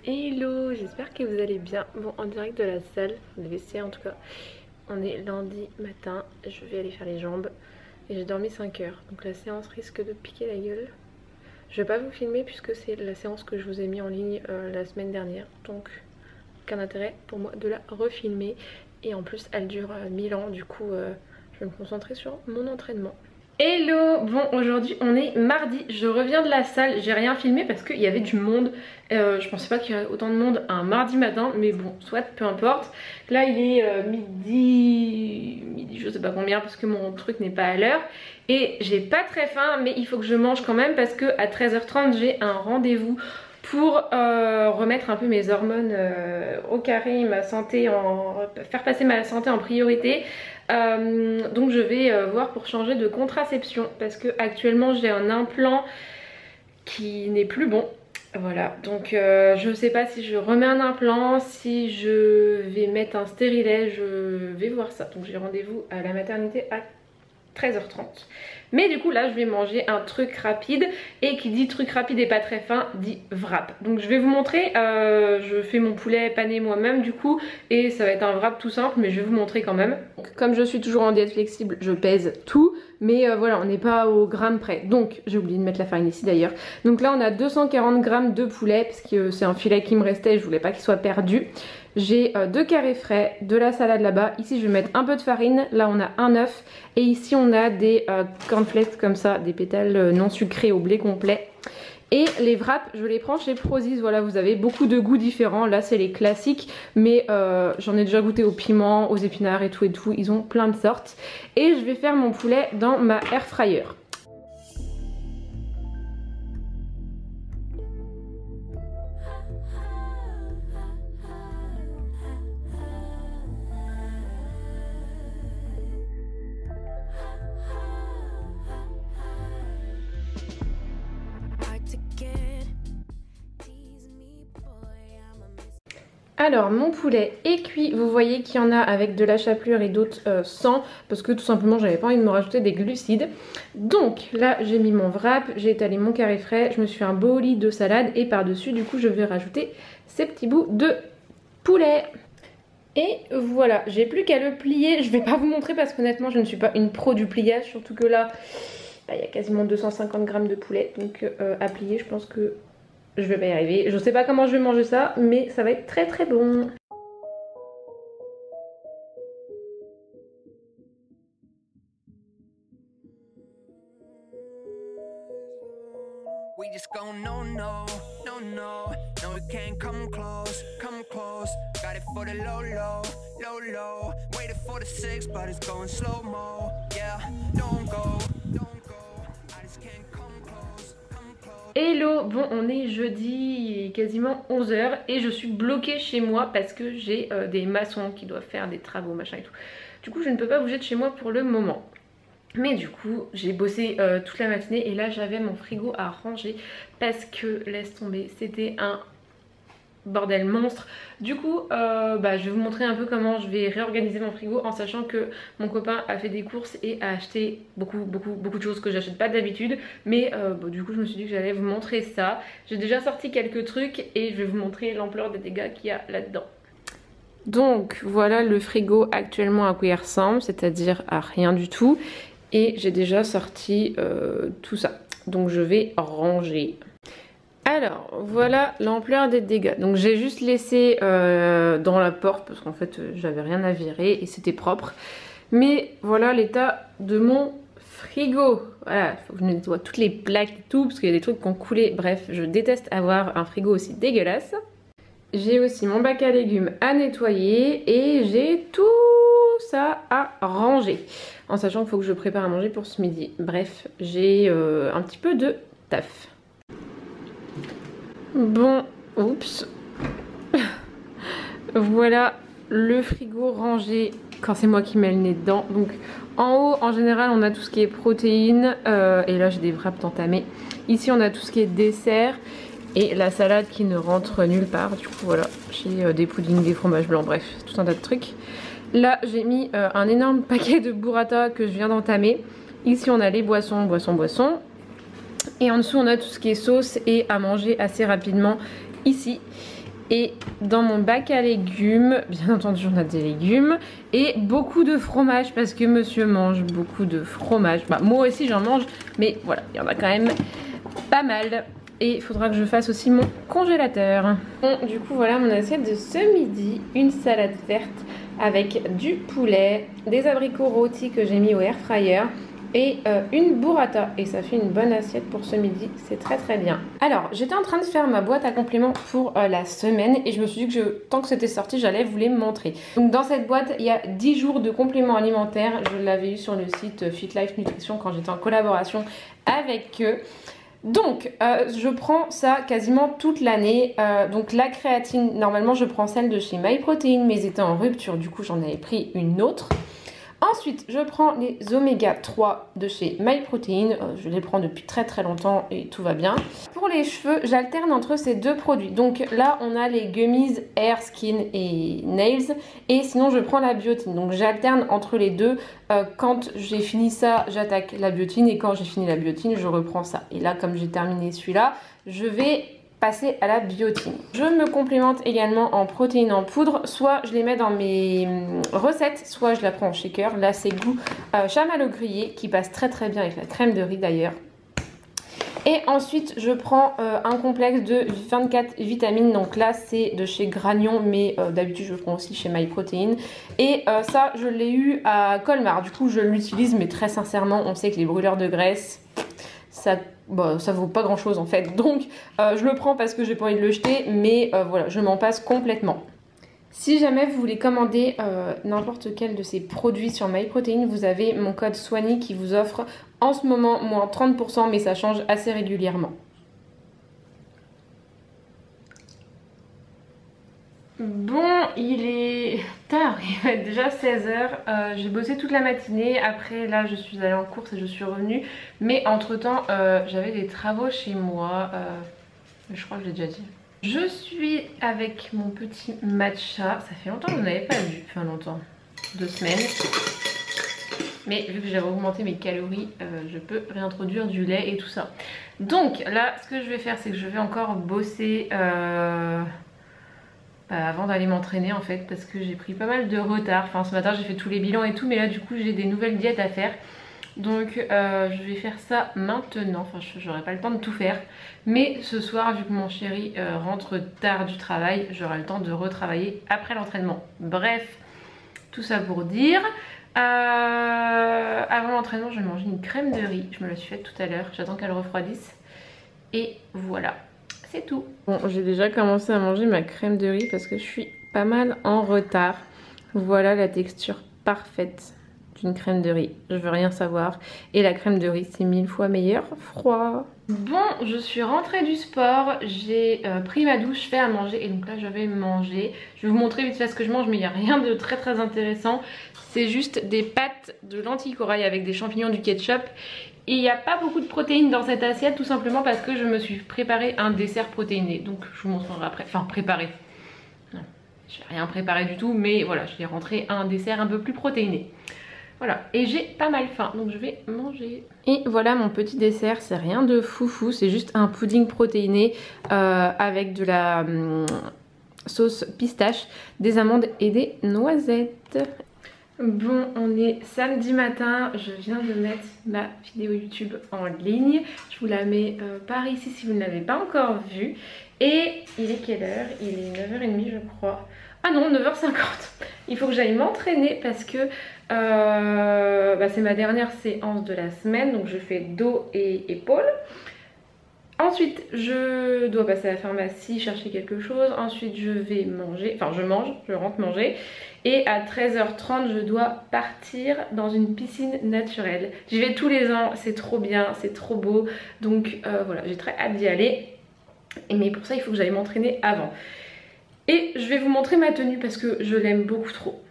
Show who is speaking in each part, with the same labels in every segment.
Speaker 1: Hello, j'espère que vous allez bien. Bon, en direct de la salle de WC en tout cas. On est lundi matin, je vais aller faire les jambes et j'ai dormi 5 heures. Donc la séance risque de piquer la gueule. Je vais pas vous filmer puisque c'est la séance que je vous ai mis en ligne la semaine dernière. Donc aucun intérêt pour moi de la refilmer. Et en plus elle dure 1000 ans, du coup je vais me concentrer sur mon entraînement. Hello, bon aujourd'hui on est mardi, je reviens de la salle, j'ai rien filmé parce qu'il y avait du monde, je pensais pas qu'il y aurait autant de monde un mardi matin, mais bon, soit, peu importe. Là il est midi je sais pas combien parce que mon truc n'est pas à l'heure et j'ai pas très faim, mais il faut que je mange quand même parce que à 13h30 j'ai un rendez-vous pour remettre un peu mes hormones au carré, ma santé faire passer ma santé en priorité. Donc je vais voir pour changer de contraception parce que actuellement j'ai un implant qui n'est plus bon. Voilà, donc je sais pas si je remets un implant, si je vais mettre un stérilet, je vais voir ça. Donc j'ai rendez-vous à la maternité à 13h30. Mais du coup là je vais manger un truc rapide, et qui dit truc rapide et pas très fin dit wrap. Donc je vais vous montrer, je fais mon poulet pané moi-même du coup, et ça va être un wrap tout simple, mais je vais vous montrer quand même. Donc, comme je suis toujours en diète flexible, je pèse tout, mais voilà, on n'est pas au gramme près. Donc j'ai oublié de mettre la farine ici d'ailleurs. Donc là on a 240 grammes de poulet, parce que c'est un filet qui me restait et je voulais pas qu'il soit perdu. J'ai 2 carrés frais, de la salade là-bas. Ici je vais mettre un peu de farine, là on a un œuf. Et ici on a des cornflakes comme ça, des pétales non sucrés au blé complet. Et les wraps, je les prends chez Prozis, voilà, vous avez beaucoup de goûts différents. Là c'est les classiques, mais j'en ai déjà goûté au piment, aux épinards et tout, ils ont plein de sortes. Et je vais faire mon poulet dans ma air fryer. Alors mon poulet est cuit, vous voyez qu'il y en a avec de la chapelure et d'autres sans, parce que tout simplement j'avais pas envie de me rajouter des glucides. Donc là j'ai mis mon wrap, j'ai étalé mon carré frais, je me suis fait un bouli de salade et par dessus du coup je vais rajouter ces petits bouts de poulet. Et voilà, j'ai plus qu'à le plier, je vais pas vous montrer parce qu'honnêtement je ne suis pas une pro du pliage, surtout que là il y a quasiment 250 grammes de poulet, donc à plier je pense que je vais pas y arriver. Je sais pas comment je vais manger ça, mais ça va être très très bon. We just go no no no no no, we can't come close got it for the low low low low, waited for the 6 but it's going slow mo, yeah, don't go I just can't come close. Hello, bon on est jeudi, quasiment 11h et je suis bloquée chez moi parce que j'ai des maçons qui doivent faire des travaux machin et tout. Du coup je ne peux pas bouger de chez moi pour le moment. Mais du coup j'ai bossé toute la matinée et là j'avais mon frigo à ranger parce que laisse tomber, c'était un bordel monstre. Du coup je vais vous montrer un peu comment je vais réorganiser mon frigo en sachant que mon copain a fait des courses et a acheté beaucoup de choses que j'achète pas d'habitude, mais du coup je me suis dit que j'allais vous montrer ça. J'ai déjà sorti quelques trucs et je vais vous montrer l'ampleur des dégâts qu'il y a là-dedans. Donc voilà le frigo actuellement à quoi il ressemble, c'est-à-dire à rien du tout, et j'ai déjà sorti tout ça, donc je vais ranger. Alors voilà l'ampleur des dégâts. Donc j'ai juste laissé dans la porte parce qu'en fait j'avais rien à virer et c'était propre. Mais voilà l'état de mon frigo. Voilà, il faut que je nettoie toutes les plaques et tout parce qu'il y a des trucs qui ont coulé. Bref, je déteste avoir un frigo aussi dégueulasse. J'ai aussi mon bac à légumes à nettoyer et j'ai tout ça à ranger. En sachant qu'il faut que je prépare à manger pour ce midi. Bref, j'ai un petit peu de taf. Bon, oups. Voilà le frigo rangé quand c'est moi qui mets le nez dedans. Donc en haut en général on a tout ce qui est protéines et là j'ai des wraps entamés. Ici on a tout ce qui est dessert et la salade qui ne rentre nulle part. Du coup voilà, j'ai des puddings, des fromages blancs, bref tout un tas de trucs. Là j'ai mis un énorme paquet de burrata que je viens d'entamer. Ici on a les boissons. Et en dessous on a tout ce qui est sauce et à manger assez rapidement ici. Et dans mon bac à légumes, bien entendu on a des légumes et beaucoup de fromage parce que monsieur mange beaucoup de fromage. Bah, moi aussi j'en mange, mais voilà, il y en a quand même pas mal. Et il faudra que je fasse aussi mon congélateur. Bon, du coup voilà mon assiette de ce midi. Une salade verte avec du poulet, des abricots rôtis que j'ai mis au air fryer et une burrata. Et ça fait une bonne assiette pour ce midi, c'est très très bien. Alors j'étais en train de faire ma boîte à compléments pour la semaine et je me suis dit que tant que c'était sorti j'allais vous les montrer. Donc dans cette boîte il y a 10 jours de compléments alimentaires. Je l'avais eu sur le site Fit Life Nutrition quand j'étais en collaboration avec eux. Donc je prends ça quasiment toute l'année. Donc la créatine, normalement je prends celle de chez MyProtein, mais étant en rupture, du coup j'en avais pris une autre. Ensuite je prends les oméga 3 de chez MyProtein. Je les prends depuis très très longtemps et tout va bien. Pour les cheveux j'alterne entre ces deux produits. Donc là on a les gummies Hair, Skin et Nails. Et sinon je prends la biotine. Donc j'alterne entre les deux. Quand j'ai fini ça j'attaque la biotine. Et quand j'ai fini la biotine je reprends ça. Et là comme j'ai terminé celui-là je vais passer à la biotine. Je me complémente également en protéines en poudre, soit je les mets dans mes recettes, soit je la prends en shaker. Là c'est goût chamallow grillé qui passe très très bien avec la crème de riz d'ailleurs. Et ensuite je prends un complexe de 24 vitamines, donc là c'est de chez Granion, mais d'habitude je le prends aussi chez MyProtein. Et ça je l'ai eu à Colmar, du coup je l'utilise, mais très sincèrement on sait que les brûleurs de graisse ça vaut pas grand chose en fait, donc je le prends parce que j'ai pas envie de le jeter, mais voilà, je m'en passe complètement. Si jamais vous voulez commander n'importe quel de ces produits sur MyProtein, vous avez mon code Swanny qui vous offre en ce moment moins 30%, mais ça change assez régulièrement. Bon, il est tard, il va être déjà 16h. J'ai bossé toute la matinée. Après, là, je suis allée en course et je suis revenue. Mais entre-temps, j'avais des travaux chez moi. Je crois que je l'ai déjà dit. Je suis avec mon petit matcha. Ça fait longtemps que je n'avais pas vu. Enfin, longtemps. 2 semaines. Mais vu que j'avais augmenté mes calories, je peux réintroduire du lait et tout ça. Donc, là, ce que je vais faire, c'est que je vais encore bosser... avant d'aller m'entraîner en fait, parce que j'ai pris pas mal de retard. Enfin ce matin j'ai fait tous les bilans et tout, mais là du coup j'ai des nouvelles diètes à faire. Donc je vais faire ça maintenant. Enfin j'aurai pas le temps de tout faire, mais ce soir vu que mon chéri rentre tard du travail, j'aurai le temps de retravailler après l'entraînement. Bref, tout ça pour dire avant l'entraînement je vais manger une crème de riz. Je me la suis faite tout à l'heure, j'attends qu'elle refroidisse. Et voilà, c'est tout. Bon, j'ai déjà commencé à manger ma crème de riz parce que je suis pas mal en retard. Voilà la texture parfaite d'une crème de riz. Je veux rien savoir. Et la crème de riz, c'est 1000 fois meilleur froid. Bon, je suis rentrée du sport. J'ai pris ma douche, fait à manger. Et donc là, je vais manger. Je vais vous montrer vite fait ce que je mange, mais il n'y a rien de très très intéressant. C'est juste des pâtes de lentilles corail avec des champignons, du ketchup. Et il n'y a pas beaucoup de protéines dans cette assiette, tout simplement parce que je me suis préparé un dessert protéiné. Donc je vous montrerai après. Enfin préparé. Non, je n'ai rien préparé du tout, mais voilà, j'ai rentré un dessert un peu plus protéiné. Voilà, et j'ai pas mal faim, donc je vais manger. Et voilà mon petit dessert, c'est rien de foufou, c'est juste un pudding protéiné avec de la sauce pistache, des amandes et des noisettes. Bon, on est samedi matin, je viens de mettre ma vidéo YouTube en ligne. Je vous la mets par ici si vous ne l'avez pas encore vue. Et il est quelle heure? Il est 9h30 je crois. Ah non, 9h50. Il faut que j'aille m'entraîner parce que c'est ma dernière séance de la semaine. Donc je fais dos et épaules. Ensuite, je dois passer à la pharmacie, chercher quelque chose. Ensuite, je vais manger. Enfin, je rentre manger. Et à 13h30, je dois partir dans une piscine naturelle. J'y vais tous les ans, c'est trop bien, c'est trop beau. Donc voilà, j'ai très hâte d'y aller. Mais pour ça, il faut que j'aille m'entraîner avant. Et je vais vous montrer ma tenue parce que je l'aime beaucoup trop.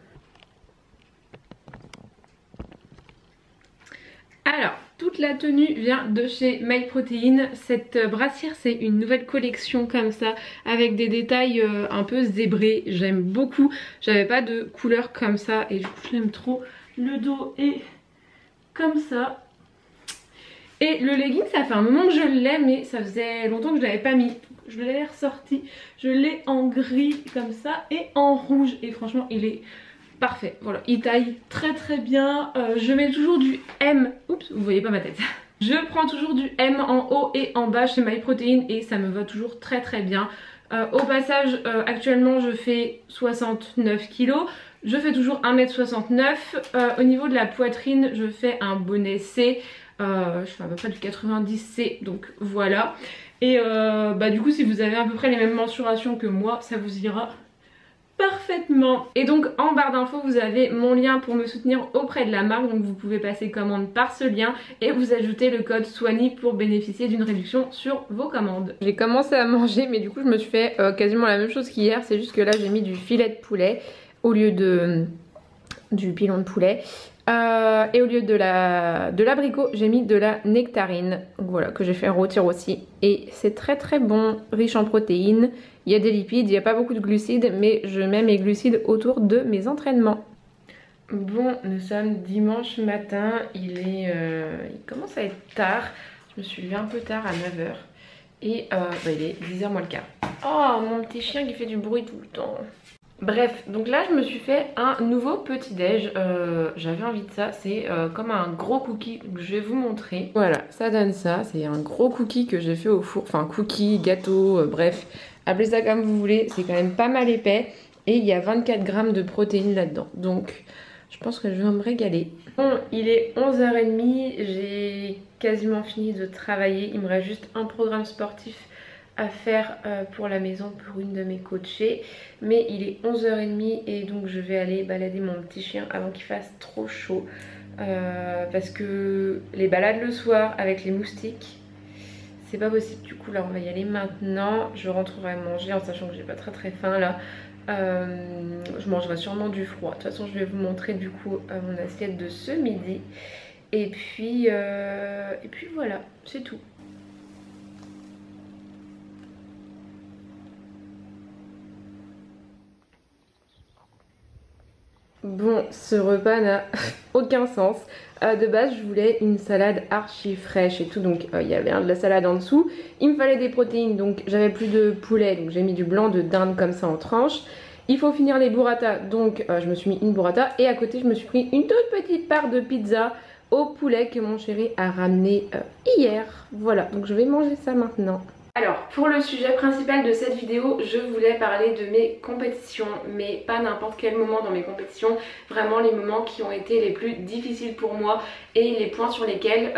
Speaker 1: Alors, toute la tenue vient de chez MyProtein. Cette brassière, c'est une nouvelle collection comme ça, avec des détails un peu zébrés. J'aime beaucoup. J'avais pas de couleur comme ça et du coup, j'aime trop. Le dos est comme ça. Et le legging, ça fait un moment que je l'ai, mais ça faisait longtemps que je l'avais pas mis. je l'ai ressorti. Je l'ai en gris comme ça et en rouge. Et franchement, il est parfait. Voilà, il taille très très bien. Je mets toujours du M. Oups, vous voyez pas ma tête. Je prends toujours du M en haut et en bas chez MyProtein et ça me va toujours très très bien. Au passage, actuellement je fais 69 kg. Je fais toujours 1m69. Au niveau de la poitrine, je fais un bonnet C. Je fais à peu près du 90C, donc voilà. Et du coup, si vous avez à peu près les mêmes mensurations que moi, ça vous ira parfaitement. Et donc en barre d'infos vous avez mon lien pour me soutenir auprès de la marque, donc vous pouvez passer commande par ce lien et vous ajoutez le code SWANNY pour bénéficier d'une réduction sur vos commandes. J'ai commencé à manger mais du coup je me suis fait quasiment la même chose qu'hier, c'est juste que là j'ai mis du filet de poulet au lieu du pilon de poulet. Et au lieu de l'abricot, j'ai mis de la nectarine. Donc voilà, que j'ai fait rôtir aussi. Et c'est très très bon, riche en protéines. Il y a des lipides, il n'y a pas beaucoup de glucides, mais je mets mes glucides autour de mes entraînements. Bon, nous sommes dimanche matin. Il commence à être tard. Je me suis levée un peu tard à 9 h. Et il est 10 h moins le quart. Oh, mon petit chien qui fait du bruit tout le temps. Bref, donc là je me suis fait un nouveau petit déj, j'avais envie de ça, c'est comme un gros cookie que je vais vous montrer. Voilà, ça donne ça, c'est un gros cookie que j'ai fait au four, enfin cookie, gâteau, bref, appelez ça comme vous voulez, c'est quand même pas mal épais et il y a 24 grammes de protéines là-dedans, donc je pense que je vais me régaler. Bon, il est 11h30, j'ai quasiment fini de travailler, il me reste juste un programme sportif à faire pour la maison pour une de mes coachées, mais il est 11h30 et donc je vais aller balader mon petit chien avant qu'il fasse trop chaud parce que les balades le soir avec les moustiques c'est pas possible. Du coup là on va y aller maintenant, je rentrerai manger en sachant que j'ai pas très très faim là. Je mangerai sûrement du froid, de toute façon je vais vous montrer du coup mon assiette de ce midi et puis voilà, c'est tout. Bon, ce repas n'a aucun sens. De base, je voulais une salade archi fraîche et tout, donc il y avait de la salade en dessous. Il me fallait des protéines, donc j'avais plus de poulet, donc j'ai mis du blanc de dinde comme ça en tranches. Il faut finir les burrata, donc je me suis mis une burrata et à côté je me suis pris une toute petite part de pizza au poulet que mon chéri a ramené hier. Voilà, donc je vais manger ça maintenant. Alors, pour le sujet principal de cette vidéo, je voulais parler de mes compétitions, mais pas n'importe quel moment dans mes compétitions, vraiment les moments qui ont été les plus difficiles pour moi et les points sur lesquels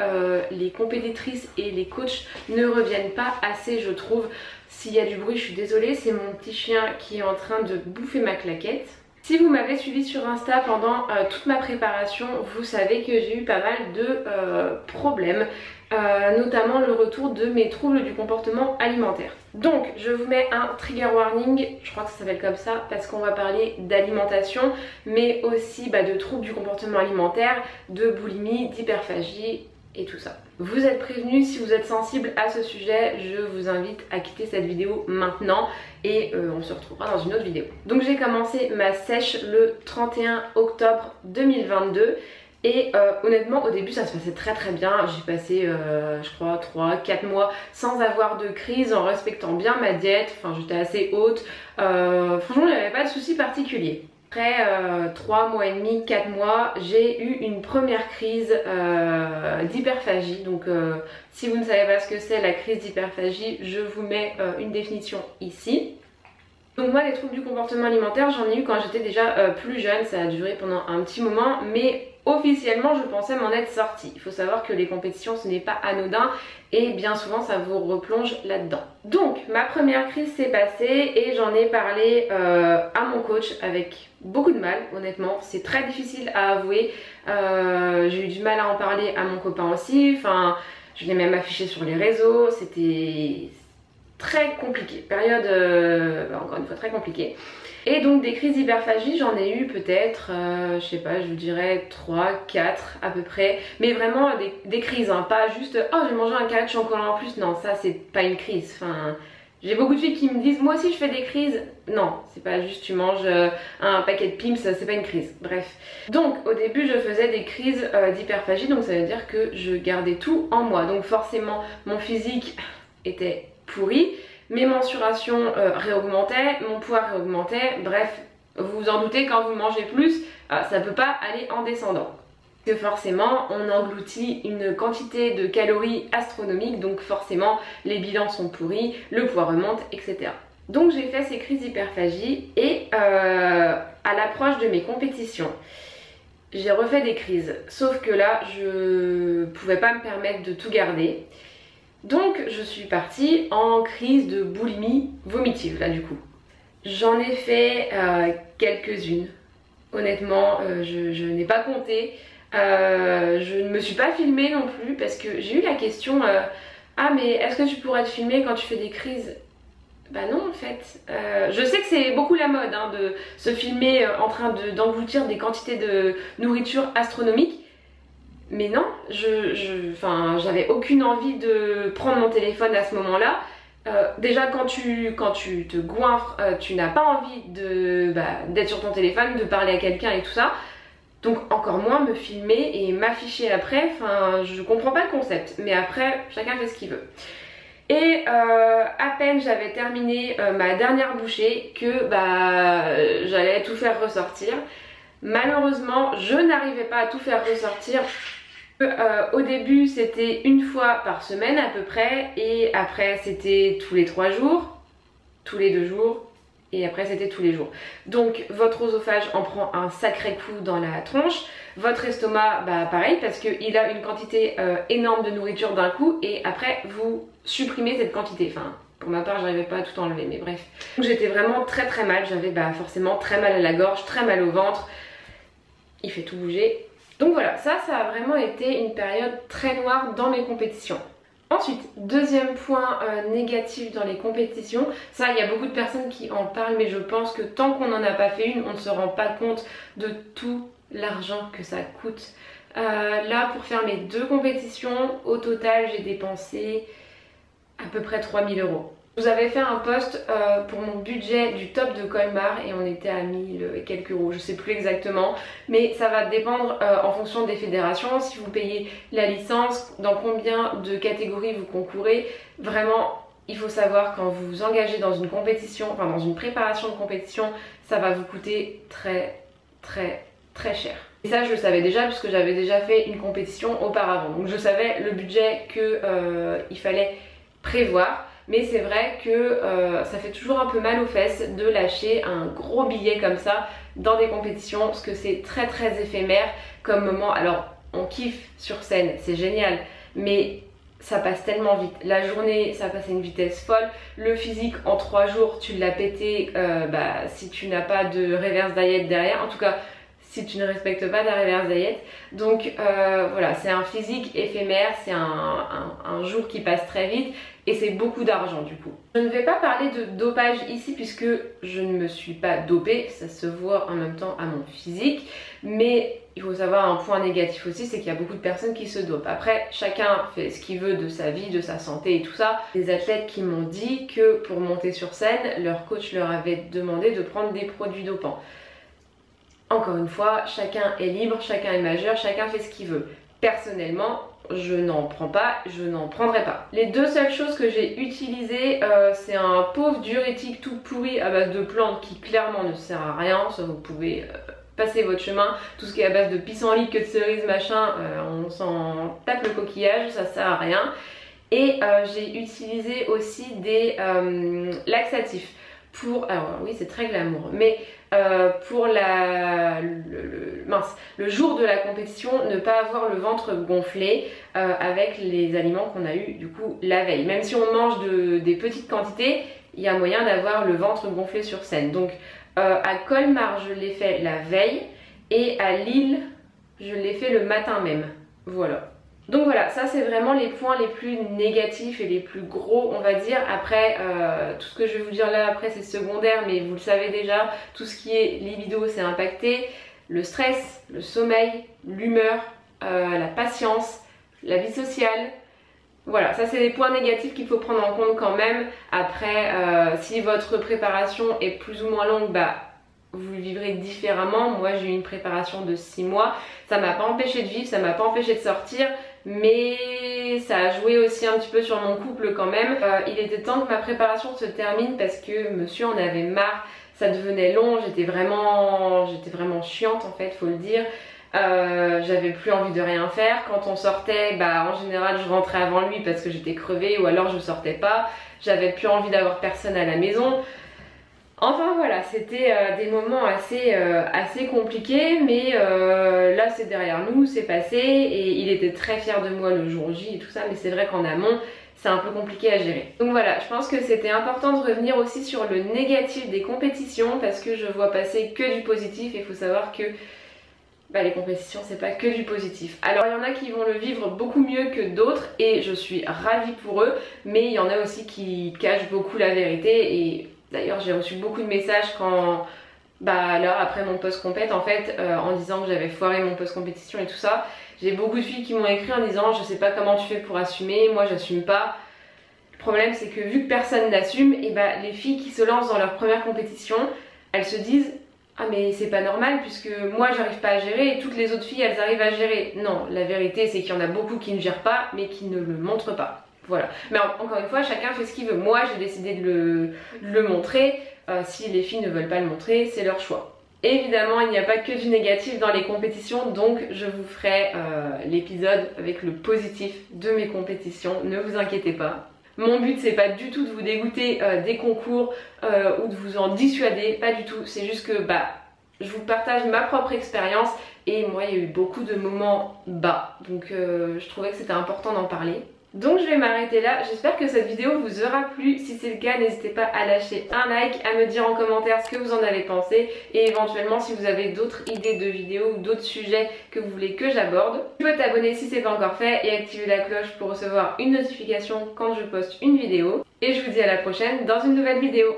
Speaker 1: les compétitrices et les coachs ne reviennent pas assez, je trouve. S'il y a du bruit, je suis désolée, c'est mon petit chien qui est en train de bouffer ma claquette. Si vous m'avez suivi sur Insta pendant toute ma préparation, vous savez que j'ai eu pas mal de problèmes, notamment le retour de mes troubles du comportement alimentaire. Donc je vous mets un trigger warning, je crois que ça s'appelle comme ça, parce qu'on va parler d'alimentation, mais aussi de troubles du comportement alimentaire, de boulimie, d'hyperphagie et tout ça. Vous êtes prévenus, si vous êtes sensible à ce sujet, je vous invite à quitter cette vidéo maintenant et on se retrouvera dans une autre vidéo. Donc j'ai commencé ma sèche le 31 octobre 2022 et honnêtement au début ça se passait très très bien. J'ai passé je crois 3-4 mois sans avoir de crise, en respectant bien ma diète, enfin j'étais assez haute, franchement il n'y avait pas de soucis particuliers. Après 3 mois et demi, 4 mois, j'ai eu une première crise d'hyperphagie. Donc si vous ne savez pas ce que c'est la crise d'hyperphagie, je vous mets une définition ici. Donc moi les troubles du comportement alimentaire j'en ai eu quand j'étais déjà plus jeune, ça a duré pendant un petit moment, mais officiellement je pensais m'en être sortie. Il faut savoir que les compétitions ce n'est pas anodin et bien souvent ça vous replonge là-dedans. Donc ma première crise s'est passée et j'en ai parlé à mon coach avec beaucoup de mal, honnêtement, c'est très difficile à avouer. J'ai eu du mal à en parler à mon copain aussi, enfin je l'ai même affiché sur les réseaux, c'était très compliqué, période encore une fois très compliquée. Et donc des crises d'hyperphagie j'en ai eu peut-être, je sais pas, je vous dirais 3, 4 à peu près. Mais vraiment des crises, hein, pas juste oh j'ai mangé un carré de chocolat en plus, non ça c'est pas une crise. Enfin, j'ai beaucoup de filles qui me disent moi aussi je fais des crises. Non, c'est pas juste tu manges un paquet de Pim's, c'est pas une crise. Bref. Donc au début je faisais des crises d'hyperphagie, donc ça veut dire que je gardais tout en moi. Donc forcément mon physique était pourri, mes mensurations réaugmentaient, mon poids réaugmentait, bref, vous vous en doutez, quand vous mangez plus, ça peut pas aller en descendant. Que forcément on engloutit une quantité de calories astronomiques, donc forcément les bilans sont pourris, le poids remonte, etc. Donc j'ai fait ces crises d'hyperphagie et à l'approche de mes compétitions, j'ai refait des crises. Sauf que là, je pouvais pas me permettre de tout garder. Donc je suis partie en crise de boulimie vomitive là du coup. J'en ai fait quelques-unes. Honnêtement, je n'ai pas compté. Je ne me suis pas filmée non plus parce que j'ai eu la question ah mais est-ce que tu pourrais te filmer quand tu fais des crises? Bah non en fait. Je sais que c'est beaucoup la mode hein, de se filmer en train d'engloutir des quantités de nourriture astronomiques. Mais non, j'avais aucune envie de prendre mon téléphone à ce moment-là. Déjà quand tu te goinfres, tu n'as pas envie d'être sur ton téléphone, de parler à quelqu'un et tout ça. Donc encore moins me filmer et m'afficher après, je comprends pas le concept. Mais après, chacun fait ce qu'il veut. Et à peine j'avais terminé ma dernière bouchée que j'allais tout faire ressortir. Malheureusement, je n'arrivais pas à tout faire ressortir. Au début c'était une fois par semaine à peu près, et après c'était tous les 3 jours, tous les 2 jours, et après c'était tous les jours. Donc votre oesophage en prend un sacré coup dans la tronche, votre estomac pareil parce qu'il a une quantité énorme de nourriture d'un coup, et après vous supprimez cette quantité. Enfin, pour ma part j'arrivais pas à tout enlever, mais bref. Donc j'étais vraiment très mal, j'avais forcément très mal à la gorge, très mal au ventre, il fait tout bouger. Donc voilà, ça a vraiment été une période très noire dans mes compétitions. Ensuite, deuxième point négatif dans les compétitions, ça il y a beaucoup de personnes qui en parlent, mais je pense que tant qu'on n'en a pas fait une, on ne se rend pas compte de tout l'argent que ça coûte. Là, pour faire mes 2 compétitions, au total j'ai dépensé à peu près 3000 €. Je vous avais fait un post pour mon budget du top de Colmar et on était à 1000 et quelques euros, je sais plus exactement, mais ça va dépendre en fonction des fédérations, si vous payez la licence, dans combien de catégories vous concourez. Vraiment, il faut savoir quand vous vous engagez dans une compétition, enfin dans une préparation de compétition, ça va vous coûter très cher. Et ça je le savais déjà puisque j'avais déjà fait une compétition auparavant, donc je savais le budget qu'il fallait prévoir. Mais c'est vrai que ça fait toujours un peu mal aux fesses de lâcher un gros billet comme ça dans des compétitions, parce que c'est très éphémère comme moment. Alors on kiffe sur scène, c'est génial, mais ça passe tellement vite. La journée, ça passe à une vitesse folle. Le physique, en 3 jours, tu l'as pété si tu n'as pas de reverse diet derrière. En tout cas, si tu ne respectes pas ta reverse diet. Donc voilà, c'est un physique éphémère, c'est un jour qui passe très vite et c'est beaucoup d'argent du coup. Je ne vais pas parler de dopage ici puisque je ne me suis pas dopée, ça se voit en même temps à mon physique, mais il faut savoir un point négatif aussi, c'est qu'il y a beaucoup de personnes qui se dopent. Après, chacun fait ce qu'il veut de sa vie, de sa santé et tout ça. Des athlètes qui m'ont dit que pour monter sur scène, leur coach leur avait demandé de prendre des produits dopants. Encore une fois, chacun est libre, chacun est majeur, chacun fait ce qu'il veut. Personnellement, je n'en prends pas, je n'en prendrai pas. Les 2 seules choses que j'ai utilisées, c'est un pauvre diurétique tout pourri à base de plantes qui clairement ne sert à rien. Ça, vous pouvez passer votre chemin. Tout ce qui est à base de pissenlit, queue de cerise, machin, on s'en tape le coquillage, ça sert à rien. Et j'ai utilisé aussi des laxatifs. Alors oui, c'est très glamour, mais pour le jour de la compétition, ne pas avoir le ventre gonflé avec les aliments qu'on a eu du coup la veille. Même si on mange des petites quantités, il y a moyen d'avoir le ventre gonflé sur scène. Donc à Colmar, je l'ai fait la veille, et à Lille, je l'ai fait le matin même. Voilà. Donc voilà, ça c'est vraiment les points les plus négatifs et les plus gros, on va dire. Après, tout ce que je vais vous dire là après c'est secondaire, mais vous le savez déjà, tout ce qui est libido c'est impacté, le stress, le sommeil, l'humeur, la patience, la vie sociale. Voilà, ça c'est des points négatifs qu'il faut prendre en compte quand même. Après, si votre préparation est plus ou moins longue, vous le vivrez différemment. Moi j'ai eu une préparation de 6 mois, ça m'a pas empêché de vivre, ça m'a pas empêché de sortir, mais ça a joué aussi un petit peu sur mon couple quand même. Il était temps que ma préparation se termine parce que monsieur en avait marre, ça devenait long, j'étais vraiment chiante en fait, faut le dire. J'avais plus envie de rien faire. Quand on sortait, bah en général je rentrais avant lui parce que j'étais crevée, ou alors je sortais pas. J'avais plus envie d'avoir personne à la maison. Enfin voilà, c'était des moments assez compliqués, mais là c'est derrière nous, c'est passé, et il était très fier de moi le jour J et tout ça, mais c'est vrai qu'en amont c'est un peu compliqué à gérer. Donc voilà, je pense que c'était important de revenir aussi sur le négatif des compétitions, parce que je vois passer que du positif, et il faut savoir que bah, les compétitions c'est pas que du positif. Alors il y en a qui vont le vivre beaucoup mieux que d'autres, et je suis ravie pour eux, mais il y en a aussi qui cachent beaucoup la vérité. Et d'ailleurs j'ai reçu beaucoup de messages quand, bah là après mon post-compète en fait, en disant que j'avais foiré mon post-compétition et tout ça. J'ai beaucoup de filles qui m'ont écrit en disant je sais pas comment tu fais pour assumer, moi j'assume pas. Le problème c'est que vu que personne n'assume, et bah les filles qui se lancent dans leur première compétition, elles se disent ah mais c'est pas normal puisque moi j'arrive pas à gérer et toutes les autres filles elles arrivent à gérer. Non, la vérité c'est qu'il y en a beaucoup qui ne gèrent pas mais qui ne le montrent pas. Voilà. Mais encore une fois, chacun fait ce qu'il veut. Moi j'ai décidé de le montrer. Si les filles ne veulent pas le montrer, c'est leur choix. Évidemment, il n'y a pas que du négatif dans les compétitions, donc je vous ferai l'épisode avec le positif de mes compétitions, ne vous inquiétez pas. Mon but c'est pas du tout de vous dégoûter des concours ou de vous en dissuader, pas du tout, c'est juste que bah je vous partage ma propre expérience, et moi il y a eu beaucoup de moments bas, donc je trouvais que c'était important d'en parler. Donc je vais m'arrêter là, j'espère que cette vidéo vous aura plu. Si c'est le cas, n'hésitez pas à lâcher un like, à me dire en commentaire ce que vous en avez pensé, et éventuellement si vous avez d'autres idées de vidéos ou d'autres sujets que vous voulez que j'aborde. Tu peux t'abonner si c'est pas encore fait et activer la cloche pour recevoir une notification quand je poste une vidéo. Et je vous dis à la prochaine dans une nouvelle vidéo.